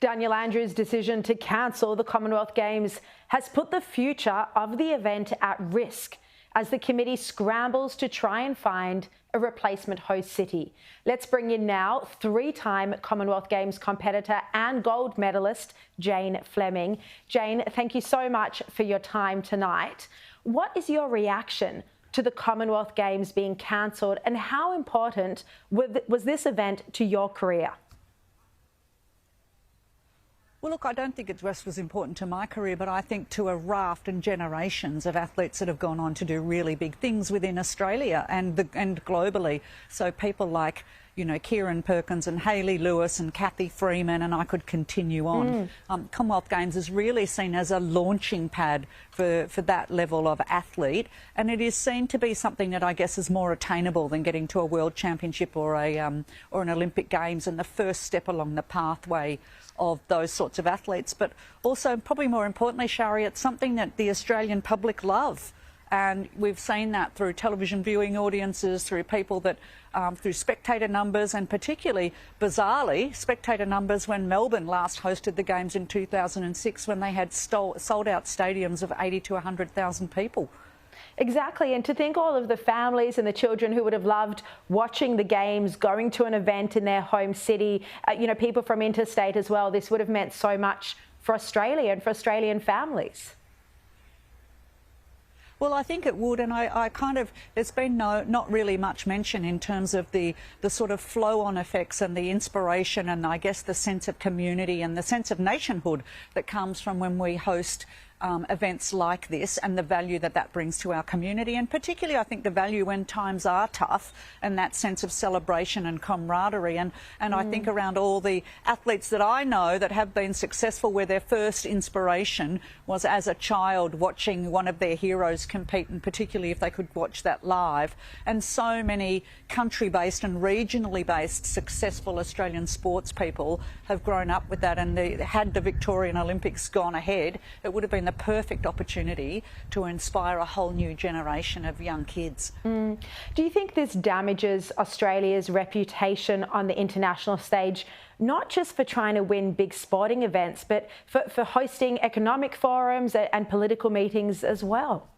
Daniel Andrews' decision to cancel the Commonwealth Games has put the future of the event at risk as the committee scrambles to try and find a replacement host city. Let's bring in now three-time Commonwealth Games competitor and gold medalist, Jane Flemming. Jane, thank you so much for your time tonight. What is your reaction to the Commonwealth Games being cancelled, and how important was this event to your career? Well, look, I don't think it just was important to my career, but I think to a raft and generations of athletes that have gone on to do really big things within Australia and globally. So people like, you know, Kieran Perkins and Hayley Lewis and Kathy Freeman, and I could continue on. Commonwealth Games is really seen as a launching pad for that level of athlete, and it is seen to be something that I guess is more attainable than getting to a World Championship or an Olympic Games, and the first step along the pathway of those sorts of athletes. But also, probably more importantly, Shari, it's something that the Australian public love. And we've seen that through television viewing audiences, through people that, through spectator numbers, and particularly, bizarrely, spectator numbers when Melbourne last hosted the Games in 2006, when they had sold out stadiums of 80 to 100,000 people. Exactly, and to think all of the families and the children who would have loved watching the Games, going to an event in their home city, you know, people from interstate as well, this would have meant so much for Australia and for Australian families. Well, I think it would, and I kind of, there's been not really much mention in terms of the sort of flow-on effects and the inspiration and I guess the sense of community and the sense of nationhood that comes from when we host events like this, and the value that that brings to our community, and particularly I think the value when times are tough and that sense of celebration and camaraderie, and I think around all the athletes that I know that have been successful where their first inspiration was as a child watching one of their heroes compete, and particularly if they could watch that live. And so many country-based and regionally based successful Australian sports people have grown up with that, and had the Victorian Olympics gone ahead, it would have been the perfect opportunity to inspire a whole new generation of young kids. Do you think this damages Australia's reputation on the international stage, not just for trying to win big sporting events, but for hosting economic forums and political meetings as well?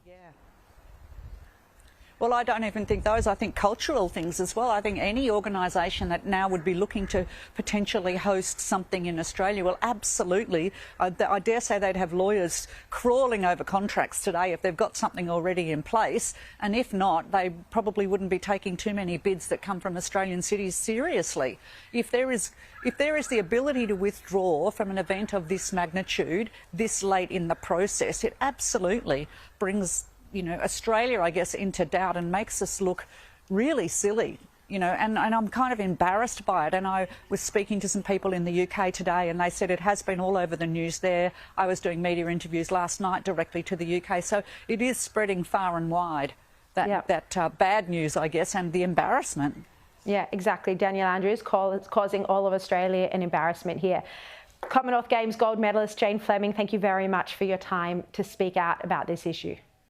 Well, I don't even think those. I think cultural things as well. I think any organisation that now would be looking to potentially host something in Australia will absolutely, I dare say they'd have lawyers crawling over contracts today if they've got something already in place. And if not, they probably wouldn't be taking too many bids that come from Australian cities seriously. If there is the ability to withdraw from an event of this magnitude this late in the process, it absolutely brings, you know, Australia, I guess, into doubt and makes us look really silly, you know, and I'm kind of embarrassed by it. And I was speaking to some people in the UK today, and they said it has been all over the news there. I was doing media interviews last night directly to the UK, so it is spreading far and wide, that bad news, I guess, and the embarrassment. Yeah, exactly. Daniel Andrews causing all of Australia an embarrassment here. Commonwealth Games gold medalist Jane Flemming, thank you very much for your time to speak out about this issue.